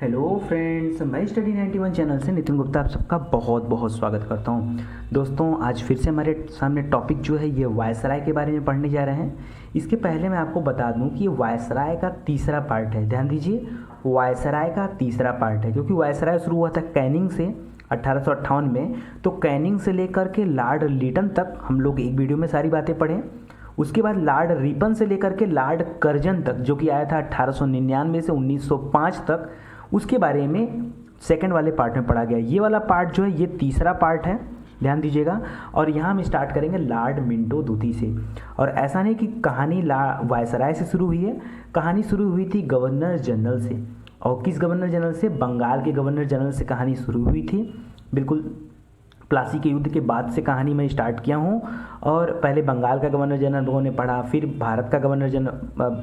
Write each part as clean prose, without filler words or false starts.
Hello friends, मैं study 91 channel से नितिन गुप्ता आप सबका बहुत बहुत स्वागत करता हूं। दोस्तों, आज फिर से हमारे सामने टॉपिक जो है ये वायसराय के बारे में पढ़ने जा रहे हैं। इसके पहले मैं आपको बता दूं कि ये वायसराय का तीसरा पार्ट है। ध्यान दीजिए, वायसराय का तीसरा पार्ट है, क्योंकि वायसराय शुरू हुआ था कैनिंग से 1858 में। तो कैनिंग से लेकर के लॉर्ड लिटन तक हम लोग एक वीडियो में सारी बातें पढ़ें। उसके बाद लॉर्ड रिपन से लेकर के लॉर्ड कर्जन तक, जो कि आया था 1899 से 1905 तक, उसके बारे में सेकंड वाले पार्ट में पढ़ा गया। ये वाला पार्ट जो है ये तीसरा पार्ट है, ध्यान दीजिएगा। और यहाँ हम स्टार्ट करेंगे लॉर्ड मिंटो द्वितीय से। और ऐसा नहीं कि कहानी वायसराय से शुरू हुई है, कहानी शुरू हुई थी गवर्नर जनरल से। और किस गवर्नर जनरल से? बंगाल के गवर्नर जनरल से कहानी शुरू हुई थी। बिल्कुल प्लासी के युद्ध के बाद से कहानी मैं स्टार्ट किया हूँ। और पहले बंगाल का गवर्नर जनरल लोगों ने पढ़ा, फिर भारत का गवर्नर जनरल,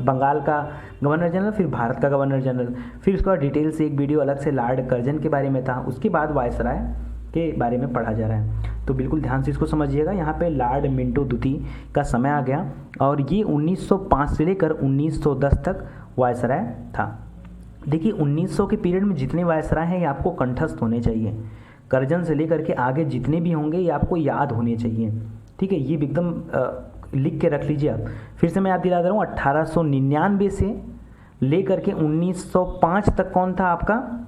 बंगाल का गवर्नर जनरल, फिर भारत का गवर्नर जनरल, फिर उसका डिटेल से एक वीडियो अलग से लॉर्ड कर्जन के बारे में था। उसके बाद वायसराय के बारे में पढ़ा जा रहा है। तो बिल्कुल ध्यान से इसको समझिएगा। यहाँ पे लॉर्ड मिंटो द्वितीय का समय आ गया और ये 1905 से लेकर 1910 तक वायसराय था। देखिए, 1900 के पीरियड में जितने वायसराय हैं ये आपको कंठस्थ होने चाहिए। कर्जन से लेकर के आगे जितने भी होंगे ये आपको याद होने चाहिए, ठीक है। ये एकदम लिख के रख लीजिए आप। फिर से मैं याद दिला दे रहा हूँ, 1899 से लेकर के 1905 तक कौन था आपका?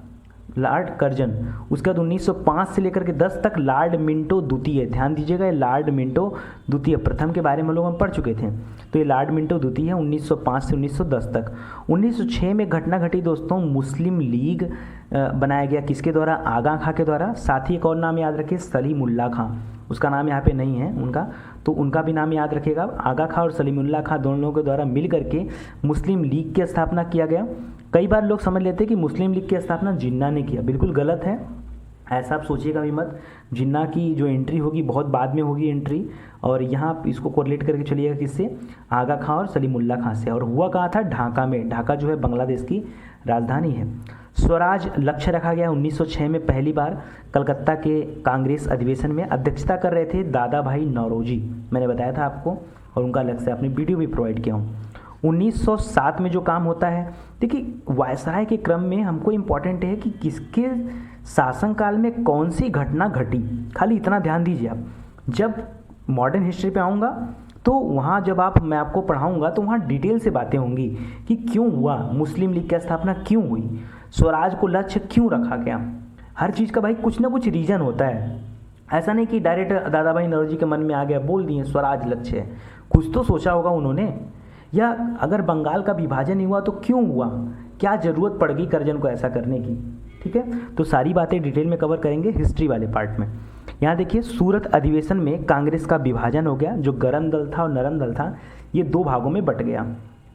Lord Curzon. उसके बाद 1905 से लेकर के 10 तक लॉर्ड मिंटो द्वितीय। ध्यान दीजिएगा, ये लॉर्ड मिंटो द्वितीय, प्रथम के बारे में लोग हम पढ़ चुके थे। तो ये लॉर्ड मिंटो द्वितीय है 1905 से 1910 तक। 1906 में घटना घटी दोस्तों, मुस्लिम लीग बनाया गया। किसके द्वारा? आगा खां के द्वारा। साथ ही एक और नाम याद रखिए, सलीमुल्लाह खां। उसका नाम यहाँ पे नहीं है उनका, तो उनका भी नाम याद रखिएगा। आगा खां और सलीमुल्लाह खां दोनों के द्वारा मिल करके मुस्लिम लीग की स्थापना किया गया। कई बार लोग समझ लेते हैं कि मुस्लिम लीग की स्थापना जिन्ना ने किया, बिल्कुल गलत है। ऐसा आप सोचिएगा भी मत। जिन्ना की जो एंट्री होगी बहुत बाद में होगी एंट्री, और यहाँ आप इसको कोरिलेट करके चलिएगा किससे? आगा खां और सलीमुल्लाह खां से। और हुआ कहाँ था? ढाका में। ढाका जो है बांग्लादेश की राजधानी है। स्वराज लक्ष्य रखा गया 1906 में। पहली बार कलकत्ता के कांग्रेस अधिवेशन में अध्यक्षता कर रहे थे दादा भाई नौरोजी, मैंने बताया था आपको, और उनका अलग से आपने वीडियो भी प्रोवाइड किया हूँ। 1907 में जो काम होता है, देखिए वायसराय के क्रम में हमको इम्पॉर्टेंट है कि किसके शासनकाल में कौन सी घटना घटी, खाली इतना ध्यान दीजिए आप। जब मॉडर्न हिस्ट्री पे आऊँगा तो वहाँ जब मैं आपको पढ़ाऊँगा तो वहाँ डिटेल से बातें होंगी कि क्यों हुआ, मुस्लिम लीग की स्थापना क्यों हुई, स्वराज को लक्ष्य क्यों रखा गया। हर चीज़ का भाई कुछ ना कुछ रीज़न होता है। ऐसा नहीं कि डायरेक्ट दादा भाई नौरोजी के मन में आ गया बोल दिए स्वराज लक्ष्य है, कुछ तो सोचा होगा उन्होंने। या अगर बंगाल का विभाजन हुआ तो क्यों हुआ, क्या ज़रूरत पड़ गई कर्जन को ऐसा करने की, ठीक है। तो सारी बातें डिटेल में कवर करेंगे हिस्ट्री वाले पार्ट में। यहाँ देखिए, सूरत अधिवेशन में कांग्रेस का विभाजन हो गया। जो गरम दल था और नरम दल था ये दो भागों में बट गया,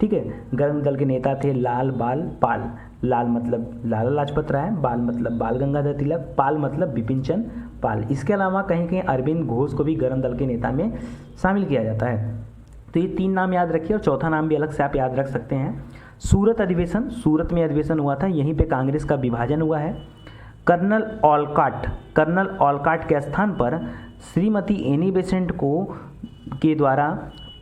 ठीक है। गरम दल के नेता थे लाल बाल पाल। लाल मतलब लाला लाजपत राय, बाल मतलब बाल गंगाधर तिलक, पाल मतलब बिपिन चंद्र पाल। इसके अलावा कहीं कहीं अरविंद घोष को भी गरम दल के नेता में शामिल किया जाता है। तो ये तीन नाम याद रखिए, और चौथा नाम भी अलग से आप याद रख सकते हैं। सूरत अधिवेशन, सूरत में अधिवेशन हुआ था, यहीं पे कांग्रेस का विभाजन हुआ है। कर्नल ऑलकाट के स्थान पर श्रीमती एनी बेसेंट के द्वारा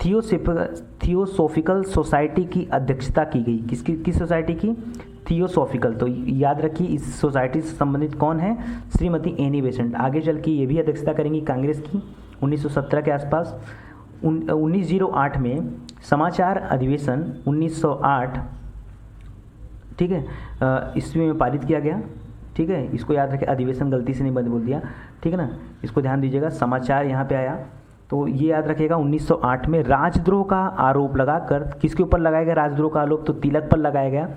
थियोसॉफिकल सोसाइटी की अध्यक्षता की गई। किस सोसाइटी की? थियोसॉफिकल। तो याद रखिए इस सोसाइटी से संबंधित कौन है? Shrimati Annie Besant. आगे चल के ये भी अध्यक्षता करेंगी कांग्रेस की 1917 के आसपास। 1908 में समाचार अधिवेशन 1908, ठीक है, ईस्वी में पारित किया गया, ठीक है। इसको याद रखें, अधिवेशन गलती से नहीं बोल दिया, ठीक है ना। इसको ध्यान दीजिएगा, समाचार यहाँ पे आया तो ये याद रखिएगा। 1908 में राजद्रोह का आरोप लगाकर, किसके ऊपर लगाया गया राजद्रोह का आरोप? तो तिलक पर लगाया गया।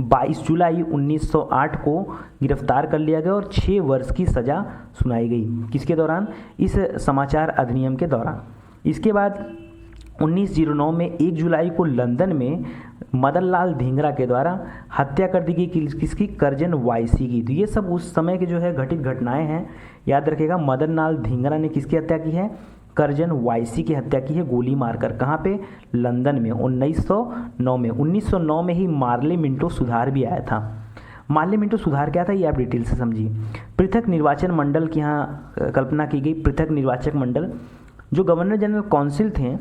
22 जुलाई 1908 को गिरफ्तार कर लिया गया और 6 वर्ष की सज़ा सुनाई गई। किसके दौरान? इस समाचार अधिनियम के दौरान। इसके बाद 1909 में 1 जुलाई को लंदन में मदन लाल धिंगरा के द्वारा हत्या कर दी गई। किसकी? कर्जन वायसी की। तो ये सब उस समय के जो है घटित घटनाएं हैं, याद रखिएगा। मदन लाल धिंगरा ने किसकी हत्या की है? कर्जन वायसी की हत्या की है गोली मारकर। कहाँ पे? लंदन में 1909 में। 1909 में ही मार्ले मिंटो सुधार भी आया था। मार्ले मिंटो सुधार क्या था ये आप डिटेल से समझिए। पृथक निर्वाचन मंडल की यहाँ कल्पना की गई। पृथक निर्वाचक मंडल, जो गवर्नर जनरल काउंसिल थे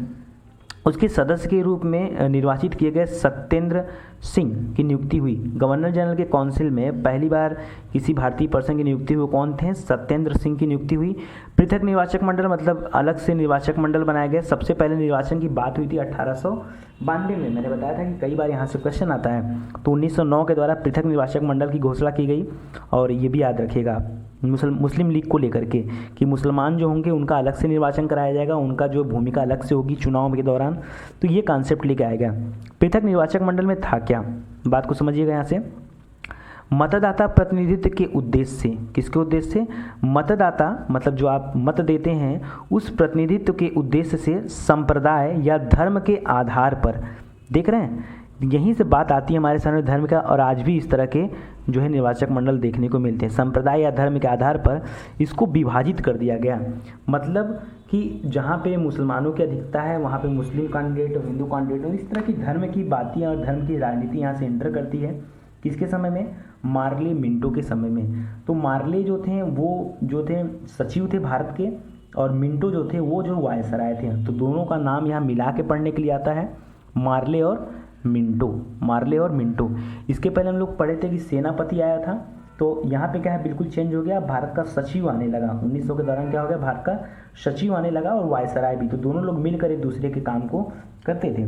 उसके सदस्य के रूप में निर्वाचित किए गए सत्येंद्र सिंह की नियुक्ति हुई। गवर्नर जनरल के काउंसिल में पहली बार किसी भारतीय पर्सन की नियुक्ति हुई, कौन थे? सत्येंद्र सिंह की नियुक्ति हुई। पृथक निर्वाचक मंडल मतलब अलग से निर्वाचक मंडल बनाए गए। सबसे पहले निर्वाचन की बात हुई थी 1892 में। मैंने बताया था कि कई बार यहाँ से क्वेश्चन आता है। तो 1909 के द्वारा पृथक निर्वाचक मंडल की घोषणा की गई। और ये भी याद रखिएगा मुस्लिम लीग को लेकर के कि मुसलमान जो होंगे उनका अलग से निर्वाचन कराया जाएगा, उनका जो भूमिका अलग से होगी चुनाव के दौरान। तो ये कॉन्सेप्ट लेके आएगा। पृथक निर्वाचक मंडल में था क्या, बात को समझिएगा यहाँ से। मतदाता प्रतिनिधित्व के उद्देश्य से, किसके उद्देश्य से? मतदाता मतलब जो आप मत देते हैं उस प्रतिनिधित्व के उद्देश्य से संप्रदाय या धर्म के आधार पर, देख रहे हैं यहीं से बात आती है हमारे सामने धर्म का। और आज भी इस तरह के जो है निर्वाचक मंडल देखने को मिलते हैं। संप्रदाय या धर्म के आधार पर इसको विभाजित कर दिया गया। मतलब कि जहाँ पे मुसलमानों की अधिकता है वहाँ पे मुस्लिम कैंडिडेट और हिंदू कैंडिडेट, और इस तरह की धर्म की बातें और धर्म की राजनीति यहाँ से एंटर करती है। किसके समय में? मार्ले मिंटो के समय में। तो मार्ले जो थे वो जो थे सचिव थे भारत के, और मिंटो जो थे वो जो वायसराय थे। तो दोनों का नाम यहाँ मिला के पढ़ने के लिए आता है, मार्ले और मिंटो। मार्ले और मिंटो। इसके पहले हम लोग पढ़े थे कि सेनापति आया था, तो यहाँ पे क्या है बिल्कुल चेंज हो गया, भारत का सचिव आने लगा। 1900 के दौरान क्या हो गया, भारत का सचिव आने लगा और वायसराय भी। तो दोनों लोग मिलकर एक दूसरे के काम को करते थे।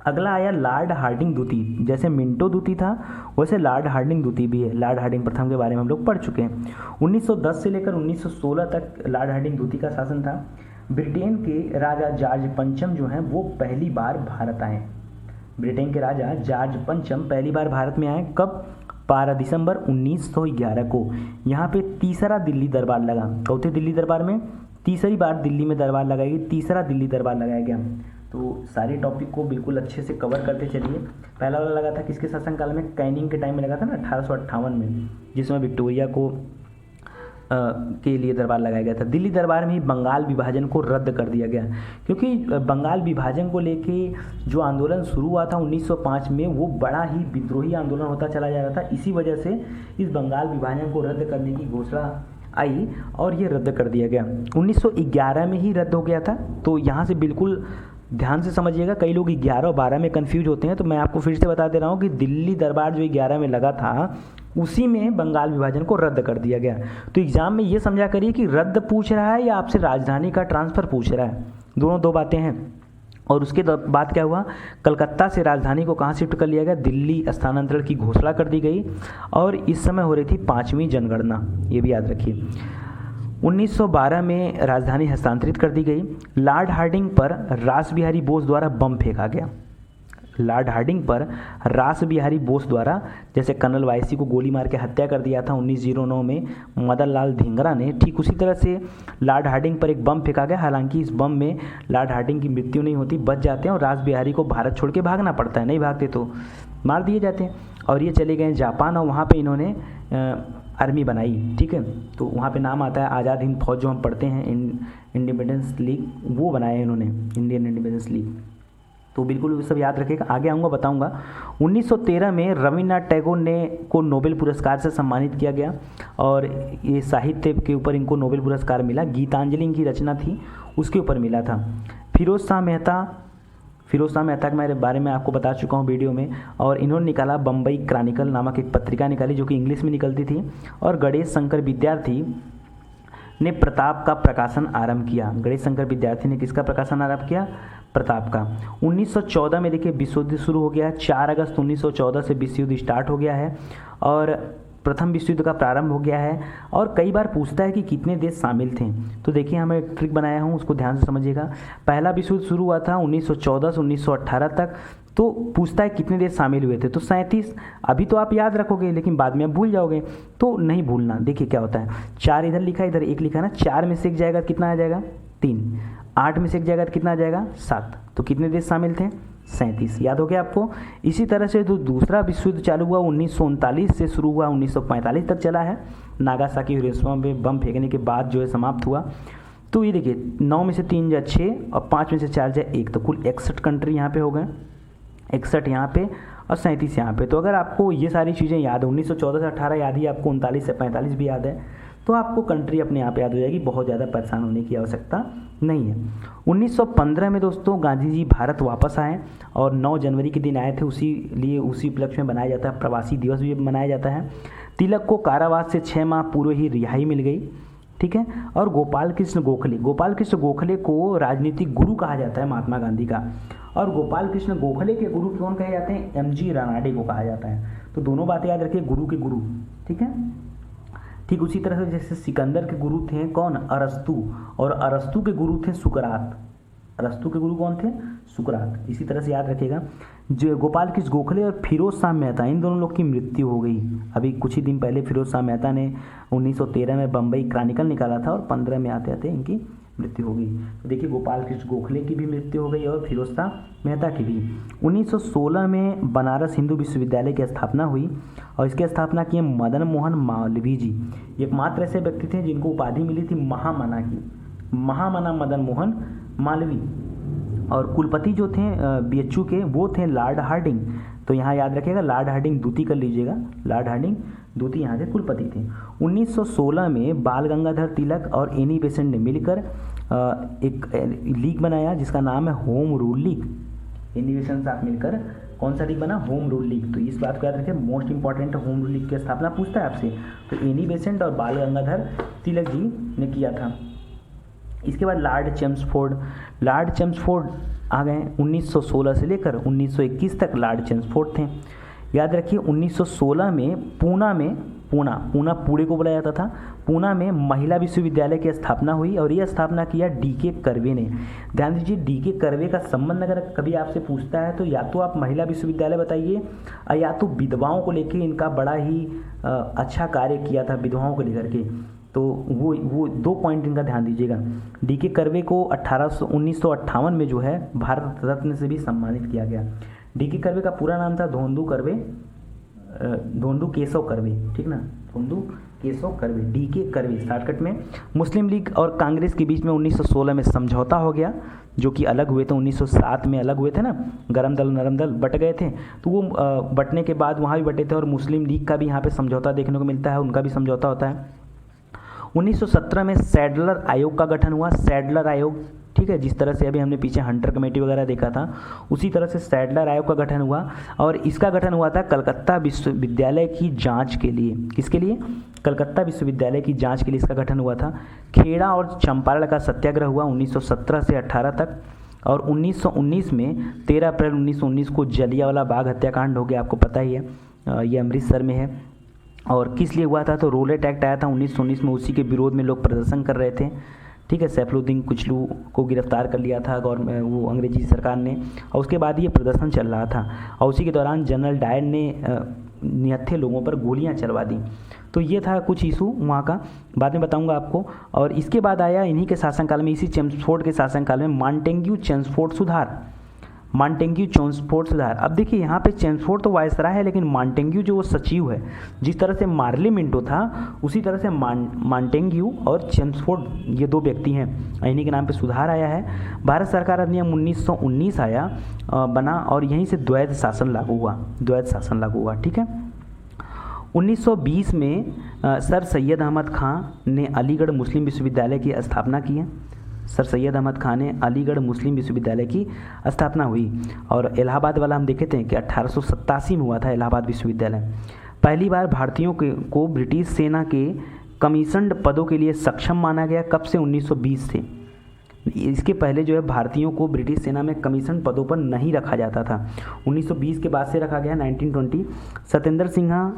अगला आया लॉर्ड हार्डिंग द्वितीय। जैसे मिंटो द्वितीय था वैसे लॉर्ड हार्डिंग द्वितीय भी है। लॉर्ड हार्डिंग प्रथम के बारे में हम लोग पढ़ चुके हैं। 1910 से लेकर 1916 तक लॉर्ड हार्डिंग द्वितीय का शासन था। ब्रिटेन के राजा जॉर्ज पंचम जो हैं वो पहली बार भारत आए। ब्रिटेन के राजा जॉर्ज पंचम पहली बार भारत में आए। कब? 12 दिसंबर 1911 को। यहाँ पे तीसरा दिल्ली दरबार लगा। चौथे दिल्ली दरबार में तीसरी बार दिल्ली में दरबार लगाई गई, तीसरा दिल्ली दरबार लगाया गया। तो सारे टॉपिक को बिल्कुल अच्छे से कवर करते चलिए। पहला वाला लगा था किसके शासनकाल में? कैनिंग के टाइम में लगा था ना, 1858 में, जिसमें विक्टोरिया को के लिए दरबार लगाया गया था। दिल्ली दरबार में ही बंगाल विभाजन को रद्द कर दिया गया, क्योंकि बंगाल विभाजन को लेके जो आंदोलन शुरू हुआ था 1905 में वो बड़ा ही विद्रोही आंदोलन होता चला जा रहा था। इसी वजह से इस बंगाल विभाजन को रद्द करने की घोषणा आई और ये रद्द कर दिया गया। 1911 में ही रद्द हो गया था। तो यहाँ से बिल्कुल ध्यान से समझिएगा, कई लोग 11 और 12 में कंफ्यूज होते हैं। तो मैं आपको फिर से बता दे रहा हूँ कि दिल्ली दरबार जो 11 में लगा था उसी में बंगाल विभाजन को रद्द कर दिया गया। तो एग्जाम में ये समझा करिए कि रद्द पूछ रहा है या आपसे राजधानी का ट्रांसफ़र पूछ रहा है, दोनों दो बातें हैं। और उसके बाद क्या हुआ, कलकत्ता से राजधानी को कहाँ शिफ्ट कर लिया गया? दिल्ली स्थानांतरण की घोषणा कर दी गई। और इस समय हो रही थी 5वीं जनगणना, ये भी याद रखिए। 1912 में राजधानी हस्तांतरित कर दी गई। लॉर्ड हार्डिंग पर रास बिहारी बोस द्वारा बम फेंका गया। लॉर्ड हार्डिंग पर रास बिहारी बोस द्वारा, जैसे कर्नल वायसी को गोली मार के हत्या कर दिया था 1909 में मदन लाल धिंगरा ने, ठीक उसी तरह से लॉर्ड हार्डिंग पर एक बम फेंका गया। हालांकि इस बम में लॉर्ड हार्डिंग की मृत्यु नहीं होती, बच जाते हैं और रास बिहारी को भारत छोड़ के भागना पड़ता है, नहीं भागते तो मार दिए जाते हैं। और ये चले गए जापान और वहाँ पर इन्होंने आर्मी बनाई, ठीक है। तो वहाँ पे नाम आता है आज़ाद हिंद फौज, जो हम पढ़ते हैं इंडिपेंडेंस लीग, वो बनाया इन्होंने, इंडियन इंडिपेंडेंस लीग। तो बिल्कुल सब याद रखिएगा, आगे आऊँगा बताऊँगा। 1913 में रविन्द्रनाथ टैगोर को नोबेल पुरस्कार से सम्मानित किया गया और ये साहित्य के ऊपर इनको नोबेल पुरस्कार मिला। गीतांजलि की रचना थी उसके ऊपर मिला था। फिरोज शाह मेहता के बारे में आपको बता चुका हूँ वीडियो में। और इन्होंने निकाला बम्बई क्रॉनिकल नामक एक पत्रिका निकाली जो कि इंग्लिश में निकलती थी। और गणेश शंकर विद्यार्थी ने प्रताप का प्रकाशन आरंभ किया। गणेश शंकर विद्यार्थी ने किसका प्रकाशन आरंभ किया? प्रताप का। 1914 में देखिए विश्व युद्ध शुरू हो गया है। 4 अगस्त 1914 से विश्व युद्ध स्टार्ट हो गया है और प्रथम विश्व युद्ध का प्रारंभ हो गया है। और कई बार पूछता है कि कितने देश शामिल थे, तो देखिए हमें एक ट्रिक बनाया हूँ, उसको ध्यान से समझिएगा। पहला विश्व युद्ध शुरू हुआ था 1914 से 1918 तक, तो पूछता है कितने देश शामिल हुए थे, तो 37। अभी तो आप याद रखोगे लेकिन बाद में आप भूल जाओगे, तो नहीं भूलना। देखिए क्या होता है, 4 इधर लिखा, इधर 1 लिखा ना, 4 में से 1 जाएगा कितना आ जाएगा? 3। 8 में से 1 जाएगा तो कितना आ जाएगा? 7। तो कितने देश शामिल थे? 37। याद हो गया आपको। इसी तरह से जो दूसरा विश्व युद्ध चालू हुआ 1939 से शुरू हुआ 1945 तक चला है। नागासाकी हिरोशिमा में बम फेंकने के बाद जो है समाप्त हुआ। तो ये देखिए 9 में से 3 जाए 6 और 5 में से 4 जाए 1, तो कुल 61 कंट्री यहाँ पे हो गए। 61 यहाँ पे और 37 यहाँ पे। तो अगर आपको ये सारी चीज़ें याद है, 1914 से 18 याद ही, आपको 39 से 45 भी याद है, तो आपको कंट्री अपने आप याद हो जाएगी, बहुत ज़्यादा परेशान होने की आवश्यकता नहीं है। 1915 में दोस्तों गांधी जी भारत वापस आए और 9 जनवरी के दिन आए थे, उसी उपलक्ष्य में बनाया जाता है, प्रवासी दिवस भी मनाया जाता है। तिलक को कारावास से 6 माह पूर्व ही रिहाई मिल गई, ठीक है। और गोपाल कृष्ण गोखले को राजनीतिक गुरु कहा जाता है महात्मा गांधी का, और गोपाल कृष्ण गोखले के गुरु कौन कहे जाते हैं? एमजी रानाडे को कहा जाता है। तो दोनों बातें याद रखिए, गुरु के गुरु, ठीक है। ठीक उसी तरह से जैसे सिकंदर के गुरु थे कौन? अरस्तु, और अरस्तु के गुरु थे सुकरात। अरस्तु के गुरु कौन थे? सुकरात। इसी तरह से याद रखिएगा, जो गोपाल कृष्ण गोखले और फिरोज शाह मेहता, इन दोनों लोग की मृत्यु हो गई। अभी कुछ ही दिन पहले फिरोज शाह मेहता ने 1913 में बम्बई क्रॉनिकल निकाला था और 15 में आते आते इनकी मृत्यु हो गई। तो देखिए गोपाल कृष्ण गोखले की भी मृत्यु हो गई और फिरोज शाह मेहता की भी। 1916 में बनारस हिंदू विश्वविद्यालय की स्थापना हुई और इसकी स्थापना किए मदन मोहन मालवीय जी। एकमात्र ऐसे व्यक्ति थे जिनको उपाधि मिली थी महामना की, महामना मदन मोहन मालवीय। और कुलपति जो थे बीएचयू के वो थे लॉर्ड हार्डिंग। तो यहाँ याद रखिएगा, लॉर्ड हार्डिंग दूती कर लीजिएगा, लॉर्ड हार्डिंग दूती यहाँ के कुलपति थे। 1916 में बाल गंगाधर तिलक और एनी बेसेंट ने मिलकर एक लीग बनाया जिसका नाम है home rule league. Annie Besant साथ मिलकर कौन सा लीग बना? Home rule league. तो इस बात को याद रखिए, most important home rule league की स्थापना पूछता है आपसे। तो एनी बेसेंट और बाल गंगाधर तिलक जी ने किया था। इसके बाद लॉर्ड चेम्सफोर्ड आ गए। 1916 से लेकर 1921 तक लॉर्ड चेम्सफोर्ड थे। याद रखिए 1916 में पूना पुणे को बोला जाता था, पूना में महिला विश्वविद्यालय की स्थापना हुई और यह स्थापना किया डीके कर्वे ने। ध्यान दीजिए, डीके कर्वे का संबंध अगर कभी आपसे पूछता है तो या तो आप महिला विश्वविद्यालय बताइए या तो विधवाओं को लेकर इनका बड़ा ही अच्छा कार्य किया था विधवाओं को लेकर के। तो वो 2 पॉइंट इनका ध्यान दीजिएगा। डीके कर्वे को 1958 में जो है भारत रत्न से भी सम्मानित किया गया। डीके कर्वे का पूरा नाम था धोंदू केशव कर्वे, ठीक ना, धोंदू केशव कर्वे, डीके कर्वे शॉर्टकट में। मुस्लिम लीग और कांग्रेस के बीच में 1916 में समझौता हो गया, जो कि अलग हुए थे। 1907 में अलग हुए थे ना, गरम दल नरम दल बट गए थे। तो वो बटने के बाद वहाँ भी बटे थे और मुस्लिम लीग का भी यहाँ पे समझौता देखने को मिलता है, उनका भी समझौता होता है। 1917 में सैडलर आयोग का गठन हुआ, सैडलर आयोग, ठीक है। जिस तरह से अभी हमने पीछे हंटर कमेटी वगैरह देखा था, उसी तरह से सैडलर आयोग का गठन हुआ और इसका गठन हुआ था कलकत्ता विश्वविद्यालय की जांच के लिए। किसके लिए? कलकत्ता विश्वविद्यालय की जांच के लिए इसका गठन हुआ था। खेड़ा और चंपारण का सत्याग्रह हुआ 1917 से 18 तक और 1919 में 13 अप्रैल 1919 को जलियांवाला बाग हत्याकांड हो गया, आपको पता ही है, ये अमृतसर में है। और किस लिए हुआ था? तो रोलेट एक्ट आया था 1919 में, उसी के विरोध में लोग प्रदर्शन कर रहे थे, ठीक है। सैफुद्दीन कुचलू को गिरफ्तार कर लिया था वो अंग्रेजी सरकार ने, और उसके बाद ये प्रदर्शन चल रहा था और उसी के दौरान जनरल डायर ने निहत्थे लोगों पर गोलियां चलवा दी। तो ये था कुछ इशू वहाँ का, बाद में बताऊंगा आपको। और इसके बाद आया इन्हीं के शासनकाल में, इसी चेम्सफोर्ड के शासनकाल में मॉन्टेग्यू चेम्सफोर्ड सुधार। अब देखिए यहाँ पे चेम्सफोर्ड तो वायसराय है, लेकिन मॉन्टेग्यू जो वो सचिव है, जिस तरह से मार्ले मिंटो था उसी तरह से मॉन्टेग्यू और चेम्सफोर्ड ये 2 व्यक्ति हैं, इन्हीं के नाम पे सुधार आया है। भारत सरकार अधिनियम 1919 आया बना और यहीं से द्वैध शासन लागू हुआ, ठीक है। 1920 में सर सैयद अहमद खान ने अलीगढ़ मुस्लिम विश्वविद्यालय की स्थापना की है। सर सैयद अहमद खान ने अलीगढ़ मुस्लिम विश्वविद्यालय की स्थापना हुई। और इलाहाबाद वाला हम देखे थे कि 1887 में हुआ था इलाहाबाद विश्वविद्यालय। पहली बार भारतीयों को ब्रिटिश सेना के कमीशन्ड पदों के लिए सक्षम माना गया, कब से? 1920 से। इसके पहले जो है भारतीयों को ब्रिटिश सेना में कमीशन पदों पर नहीं रखा जाता था, 1920 के बाद से रखा गया। 1920 सत्येंद्र सिन्हा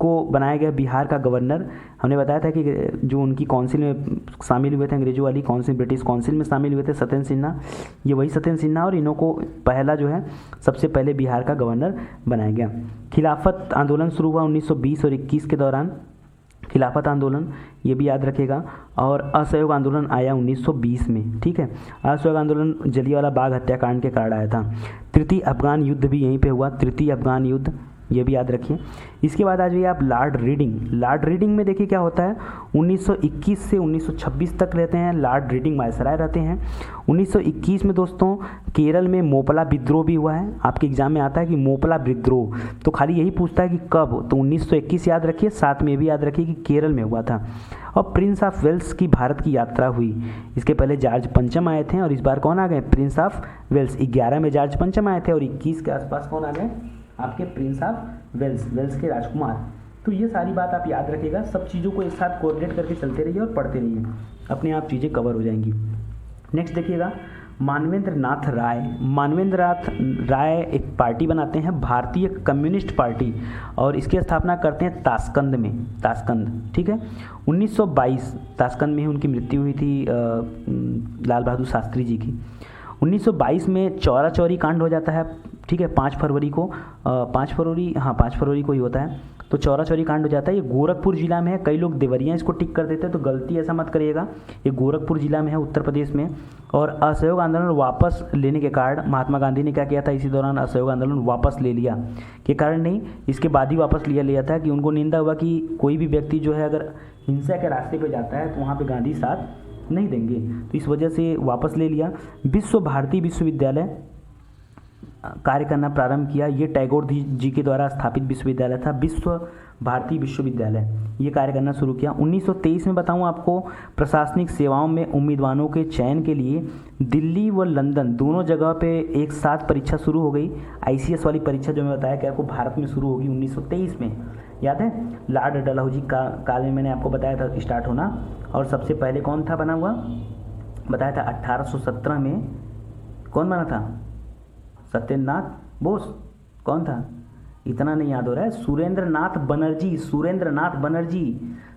को बनाया गया बिहार का गवर्नर। हमने बताया था कि जो उनकी काउंसिल में शामिल हुए थे, अंग्रेजों वाली काउंसिल, ब्रिटिश काउंसिल में शामिल हुए थे सत्येंद्र सिन्हा, ये वही सत्येंद्र सिन्हा, और इन्हों को पहला जो है सबसे पहले बिहार का गवर्नर बनाया गया। खिलाफत आंदोलन शुरू हुआ 1920 और 21 के दौरान, खिलाफत आंदोलन ये भी याद रखेगा। और असहयोग आंदोलन आया 1920 में, ठीक है। असहयोग आंदोलन जलियांवाला बाग हत्याकांड के कारण आया था। तृतीय अफगान युद्ध भी यहीं पे हुआ, तृतीय अफगान युद्ध ये भी याद रखिए। इसके बाद आ जाइए आप लॉर्ड रीडिंग। लॉर्ड रीडिंग में देखिए क्या होता है, 1921 से 1926 तक रहते हैं, लॉर्ड रीडिंग वायसराय रहते हैं। 1921 में दोस्तों केरल में मोपला विद्रोह भी हुआ है। आपके एग्जाम में आता है कि मोपला विद्रोह, तो खाली यही पूछता है कि कब, तो 1921 याद रखिए। साथ में भी याद रखिए कि केरल में हुआ था। और प्रिंस ऑफ वेल्स की भारत की यात्रा हुई। इसके पहले जॉर्ज पंचम आए थे और इस बार कौन आ गए, प्रिंस ऑफ वेल्स। 11 में जॉर्ज पंचम आए थे और 21 के आसपास कौन आ गए, आपके प्रिंस ऑफ वेल्स, वेल्स के राजकुमार। तो ये सारी बात आप याद रखिएगा। सब चीज़ों को एक साथ कोऑर्डिनेट करके चलते रहिए और पढ़ते रहिए, अपने आप चीज़ें कवर हो जाएंगी। नेक्स्ट देखिएगा, मानवेंद्र नाथ राय। मानवेंद्र नाथ राय एक पार्टी बनाते हैं, भारतीय कम्युनिस्ट पार्टी, और इसकी स्थापना करते हैं ताशकंद में, ताशकंद, ठीक है। 1922 ताशकंद में ही उनकी मृत्यु हुई थी, लाल बहादुर शास्त्री जी की। 1922 में चौरा चौरी कांड हो जाता है, ठीक है, 5 फरवरी को, 5 फरवरी को ही होता है। तो चौरा चौरी कांड हो जाता है। ये गोरखपुर जिला में है। कई लोग देवरिया इसको टिक कर देते हैं, तो गलती ऐसा मत करिएगा। ये गोरखपुर जिला में है, उत्तर प्रदेश में। और असहयोग आंदोलन वापस लेने के कारण महात्मा गांधी ने क्या किया था, इसी दौरान असहयोग आंदोलन वापस ले लिया के कारण नहीं, इसके बाद ही वापस लिया था कि उनको निंदा हुआ कि कोई भी व्यक्ति जो है अगर हिंसा के रास्ते पर जाता है तो वहाँ पर गांधी साथ नहीं देंगे, तो इस वजह से वापस ले लिया। विश्व भारती विश्वविद्यालय कार्य करना प्रारंभ किया। ये टैगोर जी के द्वारा स्थापित विश्वविद्यालय था, विश्व भारती विश्वविद्यालय, ये कार्य करना शुरू किया। 1923 में बताऊं आपको, प्रशासनिक सेवाओं में उम्मीदवारों के चयन के लिए दिल्ली व लंदन दोनों जगह पे एक साथ परीक्षा शुरू हो गई। ICS वाली परीक्षा जो मैं बताया कि आपको भारत में शुरू होगी 1923 में, याद है। लॉर्ड डलहौजी का काल में मैंने आपको बताया था स्टार्ट होना। और सबसे पहले कौन था बना हुआ, बताया था 1817 में कौन बना था, सत्येंद्रनाथ बोस। कौन था, इतना नहीं याद हो रहा है, सुरेंद्र नाथ बनर्जी,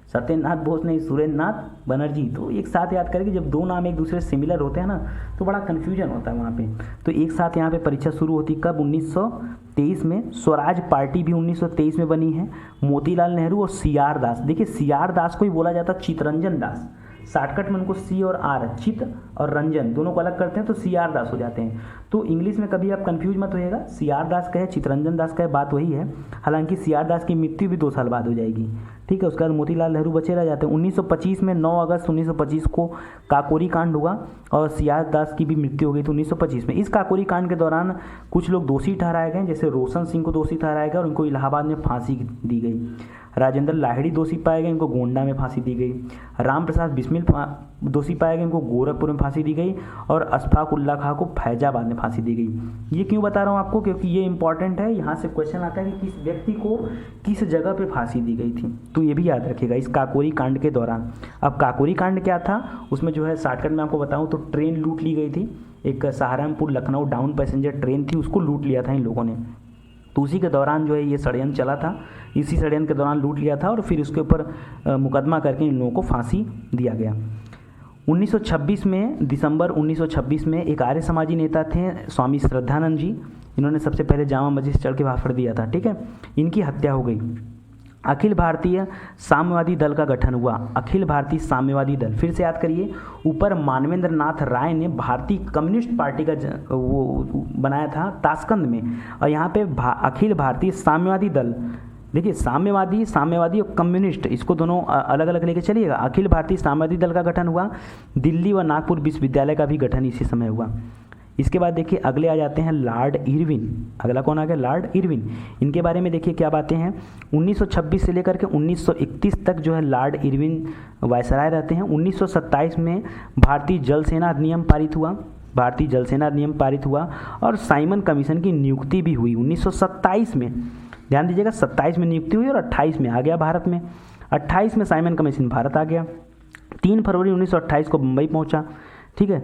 सत्येंद्रनाथ बोस नहीं, सुरेंद्र नाथ बनर्जी। तो एक साथ याद करके, जब दो नाम एक दूसरे सिमिलर होते हैं ना तो बड़ा कन्फ्यूजन होता है वहाँ पे। तो एक साथ यहाँ पे परीक्षा शुरू होती कब, 1923 में। स्वराज पार्टी भी 1923 में बनी है। मोतीलाल नेहरू और CR दास। देखिए CR दास को ही बोला जाता चित्तरंजन दास, शॉर्टकट में उनको C और R, चित और रंजन दोनों को अलग करते हैं तो CR दास हो जाते हैं। तो इंग्लिश में कभी आप कंफ्यूज मत होइएगा, CR दास कहे चित्तरंजन दास कहे, बात वही है। हालांकि CR दास की मृत्यु भी 2 साल बाद हो जाएगी, ठीक है। उसके बाद मोतीलाल नेहरू बचे रह जाते हैं। 1925 में 9 अगस्त 1925 को काकोरी कांड हुआ और CR दास की भी मृत्यु हो गई थी 1925 में। इस काकोरी कांड के दौरान कुछ लोग दोषी ठहराए गए, जैसे रोशन सिंह को दोषी ठहराया गया और उनको इलाहाबाद में फांसी दी गई। राजेंद्र लाहिड़ी दोषी पाए गए, इनको गोंडा में फांसी दी गई। राम प्रसाद बिस्मिल दोषी पाए गए, इनको गोरखपुर में फांसी दी गई। और अशफाक उल्ला खां को फैजाबाद में फांसी दी गई। ये क्यों बता रहा हूँ आपको, क्योंकि ये इंपॉर्टेंट है। यहाँ से क्वेश्चन आता है कि किस व्यक्ति को किस जगह पे फांसी दी गई थी, तो ये भी याद रखिएगा इस काकोरी कांड के दौरान। अब काकोरी कांड क्या था, उसमें जो है शॉर्टकट में आपको बताऊँ तो ट्रेन लूट ली गई थी। एक Saharanpur Lucknow down passenger train थी, उसको लूट लिया था इन लोगों ने। तो उसी के दौरान जो है ये षड्यंत्र चला था, इसी षड्यंत्र के दौरान लूट लिया था और फिर उसके ऊपर मुकदमा करके इन लोगों को फांसी दिया गया। 1926 में, दिसंबर 1926 में एक आर्य समाजी नेता थे स्वामी श्रद्धानंद जी, इन्होंने सबसे पहले जामा मस्जिद चढ़ के भाषण दिया था, ठीक है। इनकी हत्या हो गई। अखिल भारतीय साम्यवादी दल का गठन हुआ, अखिल भारतीय साम्यवादी दल। फिर से याद करिए, ऊपर मानवेंद्र नाथ राय ने भारतीय कम्युनिस्ट पार्टी का वो बनाया था ताशकंद में, और यहाँ पे अखिल भारतीय साम्यवादी दल। देखिए साम्यवादी और कम्युनिस्ट, इसको दोनों अलग अलग लेके चलिएगा। अखिल भारतीय साम्यवादी दल का गठन हुआ। दिल्ली व नागपुर विश्वविद्यालय का भी गठन इसी समय हुआ। इसके बाद देखिए अगले आ जाते हैं लॉर्ड इरविन। अगला कौन आ गया, लॉर्ड इरविन। इनके बारे में देखिए क्या बातें हैं। 1926 से लेकर के 1931 तक जो है लॉर्ड इरविन वायसराय रहते हैं। 1927 में भारतीय जल सेना अधिनियम पारित हुआ और साइमन कमीशन की नियुक्ति भी हुई 1927 में। ध्यान दीजिएगा, 27 में नियुक्ति हुई और 28 में आ गया भारत में। 28 में साइमन कमीशन भारत आ गया। 3 फरवरी 1928 को मुंबई पहुंचा, ठीक है।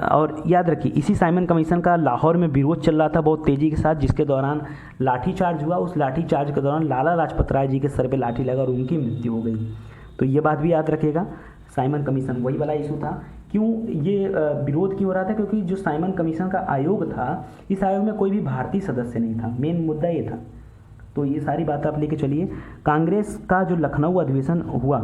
और याद रखिए इसी साइमन कमीशन का लाहौर में विरोध चल रहा था बहुत तेज़ी के साथ, जिसके दौरान लाठीचार्ज हुआ। उस लाठीचार्ज के दौरान लाला लाजपत राय जी के सर पे लाठी लगा और उनकी मृत्यु हो गई। तो ये बात भी याद रखिएगा, साइमन कमीशन वही वाला इशू था। क्यों ये विरोध क्यों हो रहा था, क्योंकि जो साइमन कमीशन का आयोग था, इस आयोग में कोई भी भारतीय सदस्य नहीं था, मेन मुद्दा ये था। तो ये सारी बात आप लेके चलिए। कांग्रेस का जो लखनऊ अधिवेशन हुआ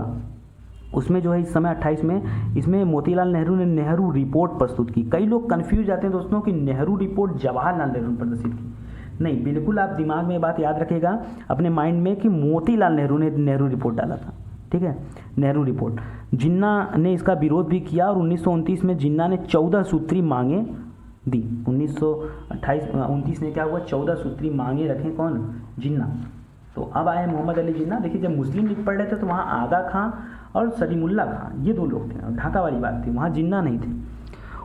उसमें जो है इस समय 28 में, इसमें मोतीलाल नेहरू ने नेहरू रिपोर्ट प्रस्तुत की। कई लोग कंफ्यूज जाते हैं दोस्तों कि नेहरू रिपोर्ट जवाहरलाल नेहरू ने प्रदर्शित की। नहीं, बिल्कुल आप दिमाग में बात याद रखेगा अपने माइंड में कि मोतीलाल नेहरू ने नेहरू रिपोर्ट डाला था, ठीक है, नेहरू रिपोर्ट। जिन्ना ने इसका विरोध भी किया और 1929 में जिन्ना ने 14 सूत्री मांगे दी। 1929 में क्या हुआ, 14 सूत्री मांगे रखे कौन, जिन्ना। तो अब आए मोहम्मद अली जिन्ना। देखिए जब मुस्लिम लीग पढ़ रहे थे तो वहाँ आगा खां और सलीमुल्लाह खां ये दो लोग थे, ढाका वाली बात थी, वहाँ जिन्ना नहीं थे।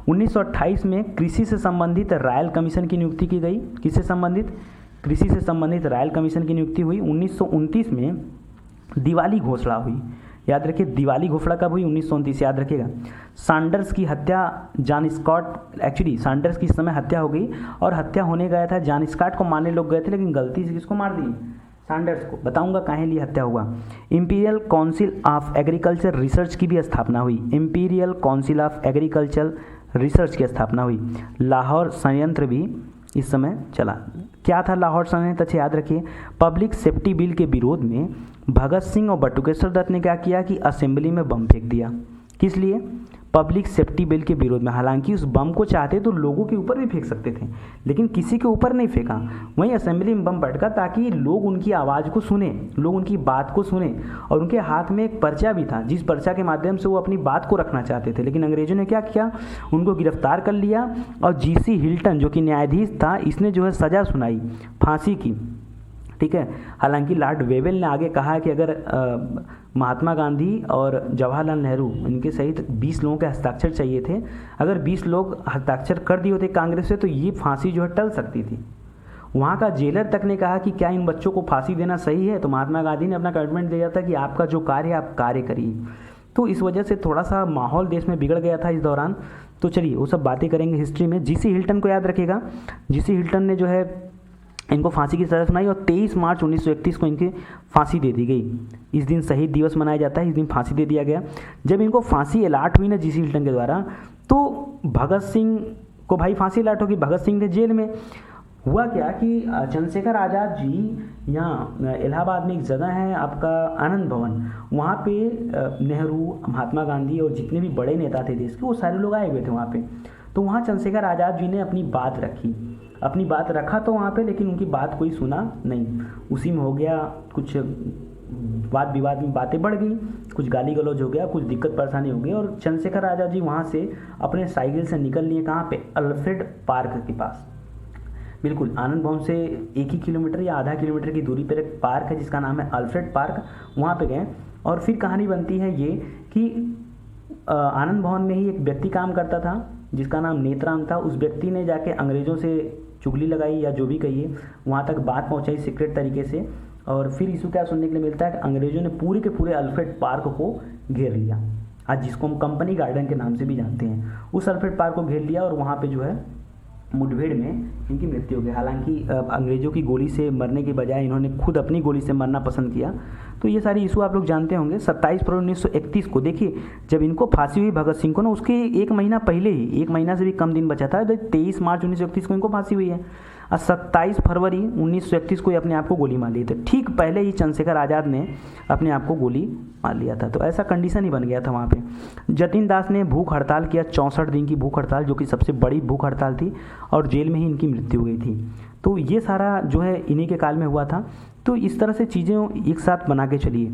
1928 में कृषि से संबंधित रॉयल कमीशन की नियुक्ति की गई। किससे संबंधित, कृषि से संबंधित रॉयल कमीशन की नियुक्ति हुई। 1929 में दिवाली घोषणा हुई। याद रखिए दिवाली घोषणा कब हुई, 1929, याद रखिएगा। सैंडर्स की हत्या, जॉन स्कॉट, एक्चुअली सैंडर्स की इस समय हत्या हो गई और हत्या होने गया था, जॉन स्कॉट को मारने लोग गए थे लेकिन गलती से किसको मार दिए, सैंडर्स को। बताऊंगा काहे लिए हत्या हुआ। Imperial council of agriculture research की भी स्थापना हुई। Imperial council of agriculture research की स्थापना हुई। लाहौर संयंत्र भी इस समय चला। क्या था लाहौर संयंत्र, अच्छा याद रखिए। पब्लिक सेफ्टी बिल के विरोध में भगत सिंह और बटुकेश्वर दत्त ने क्या किया कि असेंबली में बम फेंक दिया। किस लिए, पब्लिक सेफ्टी बिल के विरोध में। हालांकि उस बम को चाहते तो लोगों के ऊपर भी फेंक सकते थे लेकिन किसी के ऊपर नहीं फेंका, वहीं असेंबली में बम पटका ताकि लोग उनकी आवाज़ को सुने, लोग उनकी बात को सुने। और उनके हाथ में एक पर्चा भी था जिस पर्चा के माध्यम से वो अपनी बात को रखना चाहते थे। लेकिन अंग्रेजों ने क्या किया, उनको गिरफ्तार कर लिया और जीसी हिल्टन जो कि न्यायाधीश था, इसने जो है सज़ा सुनाई फांसी की, ठीक है। हालांकि लॉर्ड वेवेल ने आगे कहा कि अगर महात्मा गांधी और जवाहरलाल नेहरू इनके सहित 20 लोगों के हस्ताक्षर चाहिए थे, अगर 20 लोग हस्ताक्षर कर दिए होते कांग्रेस से तो ये फांसी जो है टल सकती थी। वहाँ का जेलर तक ने कहा कि क्या इन बच्चों को फांसी देना सही है, तो महात्मा गांधी ने अपना कमिटमेंट दिया था कि आपका जो कार्य है आप कार्य करिए। तो इस वजह से थोड़ा सा माहौल देश में बिगड़ गया था इस दौरान। तो चलिए वो सब बातें करेंगे हिस्ट्री में। जीसी हिल्टन को याद रखिएगा, जीसी हिल्टन ने जो है इनको फांसी की सज़ा सुनाई और 23 मार्च 1931 को इनकी फांसी दे दी गई। इस दिन शहीद दिवस मनाया जाता है, इस दिन फांसी दे दिया गया। जब इनको फांसी अलाट हुई ना जीसी हिल्टन के द्वारा, तो भगत सिंह को भाई फांसी अलाट होगी, भगत सिंह थे जेल में। हुआ क्या कि चंद्रशेखर आज़ाद जी यहाँ इलाहाबाद में एक जगह है आपका आनंद भवन, वहाँ पे नेहरू, महात्मा गांधी और जितने भी बड़े नेता थे देश के वो सारे लोग आए हुए थे वहाँ पे। तो वहाँ चंद्रशेखर आज़ाद जी ने अपनी बात रखी, अपनी बात रखा तो वहाँ पे, लेकिन उनकी बात कोई सुना नहीं। उसी में हो गया कुछ वाद विवाद में बातें बढ़ गई, कुछ गाली गलौज हो गया, कुछ दिक्कत परेशानी हो गई और चंद्रशेखर आज़ाद जी वहाँ से अपने साइकिल से निकल लिए कहाँ पे, अल्फ्रेड पार्क के पास। बिल्कुल आनंद भवन से 1 किलोमीटर या आधा किलोमीटर की दूरी पर एक पार्क है जिसका नाम है अल्फ्रेड पार्क, वहाँ पे गए। और फिर कहानी बनती है ये कि आनंद भवन में ही एक व्यक्ति काम करता था जिसका नाम नेत्राम था। उस व्यक्ति ने जाके अंग्रेज़ों से चुगली लगाई या जो भी कहिए, वहाँ तक बात पहुँचाई सीक्रेट तरीके से। और फिर इशू क्या सुनने के लिए मिलता है कि अंग्रेज़ों ने पूरे के पूरे अल्फ्रेड पार्क को घेर लिया, आज जिसको हम कंपनी गार्डन के नाम से भी जानते हैं। उस अल्फ्रेड पार्क को घेर लिया और वहाँ पे जो है मुठभेड़ में इनकी मृत्यु हो गई। हालांकि अंग्रेज़ों की गोली से मरने के बजाय इन्होंने खुद अपनी गोली से मरना पसंद किया। तो ये सारी इशू आप लोग जानते होंगे। 27 फरवरी 1931 को देखिए जब इनको फांसी हुई भगत सिंह को ना, उसके 1 महीना पहले ही, 1 महीना से भी कम दिन बचा था, 23 मार्च 1931 को इनको फांसी हुई है। और 27 फरवरी 1931 को अपने आप को गोली मार लिए थे। ठीक पहले ही चंद्रशेखर आज़ाद ने अपने आप को गोली मार लिया था। तो ऐसा कंडीशन ही बन गया था वहाँ पे। जतिन दास ने भूख हड़ताल किया, 64 दिन की भूख हड़ताल, जो कि सबसे बड़ी भूख हड़ताल थी और जेल में ही इनकी मृत्यु हो गई थी। तो ये सारा जो है इन्हीं के काल में हुआ था। तो इस तरह से चीज़ें एक साथ बना के चलिए।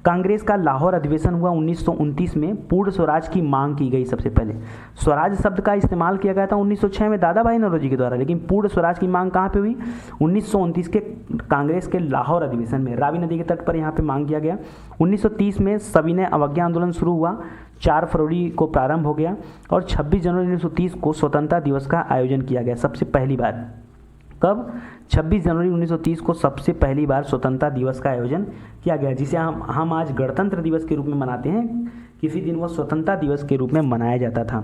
कांग्रेस का लाहौर अधिवेशन हुआ 1929 में। पूर्ण स्वराज की मांग की गई। सबसे पहले स्वराज शब्द का इस्तेमाल किया गया था 1906 में दादा भाई नौरोजी के द्वारा, लेकिन पूर्ण स्वराज की मांग कहाँ पे हुई, 1929 के कांग्रेस के लाहौर अधिवेशन में। रावी नदी के तट पर यहाँ पे मांग किया गया। 1930 में सविनय अवज्ञा आंदोलन शुरू हुआ, 4 फरवरी को प्रारंभ हो गया और 26 जनवरी 1930 को स्वतंत्रता दिवस का आयोजन किया गया सबसे पहली बार। कब, 26 जनवरी 1930 को सबसे पहली बार स्वतंत्रता दिवस का आयोजन किया गया, जिसे हम आज गणतंत्र दिवस के रूप में मनाते हैं। किसी दिन वह स्वतंत्रता दिवस के रूप में मनाया जाता था।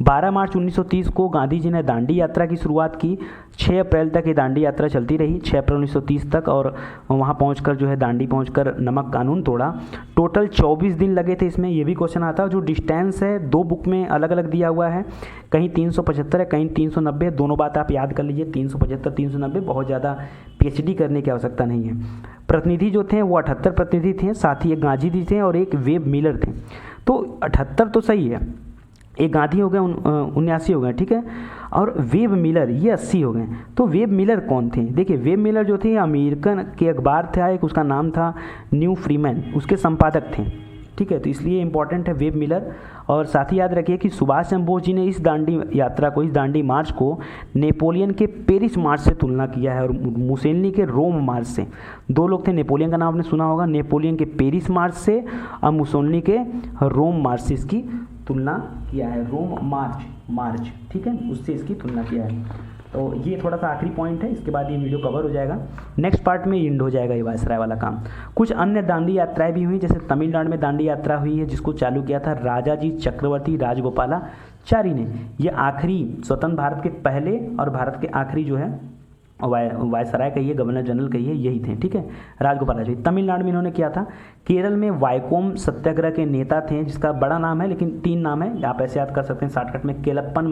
12 मार्च 1930 को गांधी जी ने दांडी यात्रा की शुरुआत की। 6 अप्रैल तक ये दांडी यात्रा चलती रही, 6 अप्रैल 1930 तक। और वहाँ पहुँचकर जो है दांडी पहुँचकर नमक कानून तोड़ा। टोटल 24 दिन लगे थे इसमें। ये भी क्वेश्चन आता है। जो डिस्टेंस है 2 बुक में अलग अलग दिया हुआ है, कहीं 375 है, कहीं 390। दोनों बात आप याद कर लीजिए, 375 390। बहुत ज़्यादा PhD करने की आवश्यकता नहीं है। प्रतिनिधि जो थे वो 78 प्रतिनिधि थे, साथ ही एक गांधी जी थे और एक वेब मिलर थे। तो 78 तो सही है, एक गांधी हो गए, 79 हो गए, ठीक है। और वेब मिलर ये 80 हो गए। तो वेब मिलर कौन थे? देखिए वेब मिलर जो थे अमेरिकन के अखबार था एक, उसका नाम था न्यू फ्रीमैन, उसके संपादक थे, ठीक है। तो इसलिए इंपॉर्टेंट है वेब मिलर। और साथ ही याद रखिए कि सुभाष चंद्र बोस जी ने इस दांडी यात्रा को, इस दांडी मार्च को नेपोलियन के पेरिस मार्च से तुलना किया है और मुसेलिनी के रोम मार्च से। दो लोग थे, नेपोलियन का नाम आपने सुना होगा, नेपोलियन के पेरिस मार्च से और मुसेलिनी के रोम मार्च से इसकी तुलना किया है। रोम मार्च, ठीक है, उससे इसकी तुलना किया है। तो ये थोड़ा सा आखिरी पॉइंट है, इसके बाद ये वीडियो कवर हो जाएगा। नेक्स्ट पार्ट में एंड हो जाएगा ये वायसराय वाला काम। कुछ अन्य दांडी यात्राएं भी हुई, जैसे तमिलनाडु में दांडी यात्रा हुई है जिसको चालू किया था राजाजी चक्रवर्ती राजगोपालाचारी ने। ये आखिरी स्वतंत्र भारत के पहले और भारत के आखिरी जो है वायसराय कहिए, गवर्नर जनरल कहिए, यही थे, ठीक है, राजगोपालाचारी। तमिलनाडु में इन्होंने किया था। केरल में वाइकोम सत्याग्रह के नेता थे जिसका बड़ा नाम है, लेकिन 3 नाम है, आप ऐसे याद कर सकते हैं शॉर्टकट में, केलप्पन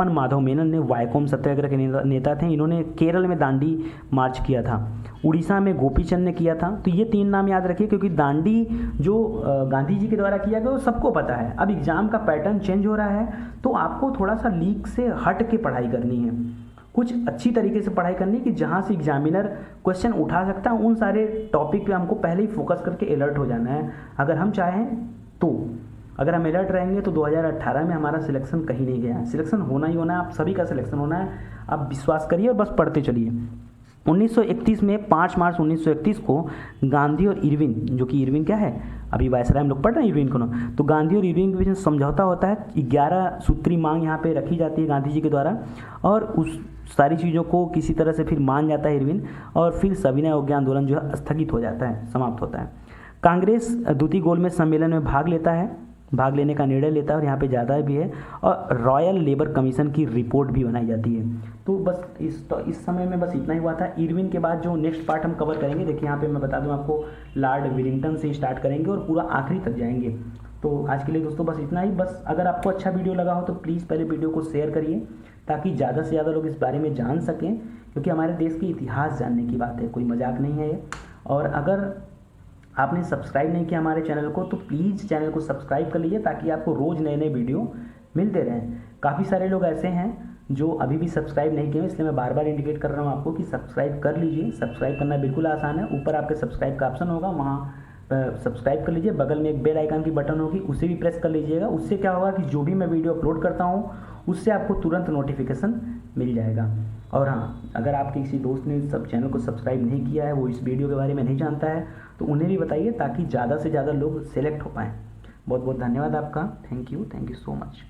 माधव मेनन ने वाइकोम सत्याग्रह के नेता थे। इन्होंने केरल में दांडी मार्च किया था। उड़ीसा में गोपीचंद ने किया था। तो ये 3 नाम याद रखिए, क्योंकि दांडी जो गांधी जी के द्वारा किया गया वो सबको पता है। अब एग्जाम का पैटर्न चेंज हो रहा है तो आपको थोड़ा सा लीक से हट के पढ़ाई करनी है, कुछ अच्छी तरीके से पढ़ाई करनी है कि जहाँ से एग्जामिनर क्वेश्चन उठा सकता है, उन सारे टॉपिक पे हमको पहले ही फोकस करके अलर्ट हो जाना है अगर हम चाहें तो। अगर हम अलर्ट रहेंगे तो 2018 में हमारा सिलेक्शन कहीं नहीं गया है, सिलेक्शन होना ही होना है, आप सभी का सिलेक्शन होना है, आप विश्वास करिए और बस पढ़ते चलिए। 1931 में 5 मार्च 1931 को गांधी और इरविन, जो कि इरविन क्या है, अभी वायसराय हम लोग पढ़ रहे हैं इरविन को ना, तो गांधी और इरविन के बीच में समझौता होता है। 11 सूत्री मांग यहाँ पे रखी जाती है गांधी जी के द्वारा, और उस सारी चीज़ों को किसी तरह से फिर मान जाता है इरविन, और फिर सविनय अवज्ञा आंदोलन जो है स्थगित हो जाता है, समाप्त होता है। कांग्रेस द्वितीय गोलमेज सम्मेलन में भाग लेने का निर्णय लेता है, और यहाँ पे ज़्यादा भी है, और रॉयल लेबर कमीशन की रिपोर्ट भी बनाई जाती है। तो बस इस समय में बस इतना ही हुआ था। इरविन के बाद जो नेक्स्ट पार्ट हम कवर करेंगे, देखिए यहाँ पे मैं बता दूँ आपको, लॉर्ड विलिंगटन से स्टार्ट करेंगे और पूरा आखिरी तक जाएंगे। तो आज के लिए दोस्तों बस इतना ही। बस अगर आपको अच्छा वीडियो लगा हो तो प्लीज़ पहले वीडियो को शेयर करिए ताकि ज़्यादा से ज़्यादा लोग इस बारे में जान सकें, क्योंकि हमारे देश की इतिहास जानने की बात है, कोई मजाक नहीं है ये। और अगर आपने सब्सक्राइब नहीं किया हमारे चैनल को तो प्लीज़ चैनल को सब्सक्राइब कर लीजिए ताकि आपको रोज़ नए नए वीडियो मिलते रहें। काफ़ी सारे लोग ऐसे हैं जो अभी भी सब्सक्राइब नहीं किए, इसलिए मैं बार बार इंडिकेट कर रहा हूँ आपको कि सब्सक्राइब कर लीजिए। सब्सक्राइब करना बिल्कुल आसान है, ऊपर आपके सब्सक्राइब का ऑप्शन होगा, वहाँ सब्सक्राइब कर लीजिए। बगल में एक बेल आइकन की बटन होगी, उसे भी प्रेस कर लीजिएगा। उससे क्या होगा कि जो भी मैं वीडियो अपलोड करता हूँ उससे आपको तुरंत नोटिफिकेशन मिल जाएगा। और हाँ, अगर आपके किसी दोस्त ने सब चैनल को सब्सक्राइब नहीं किया है, वो इस वीडियो के बारे में नहीं जानता है, तो उन्हें भी बताइए ताकि ज़्यादा से ज़्यादा लोग सेलेक्ट हो पाएँ। बहुत बहुत धन्यवाद आपका। Thank you so much.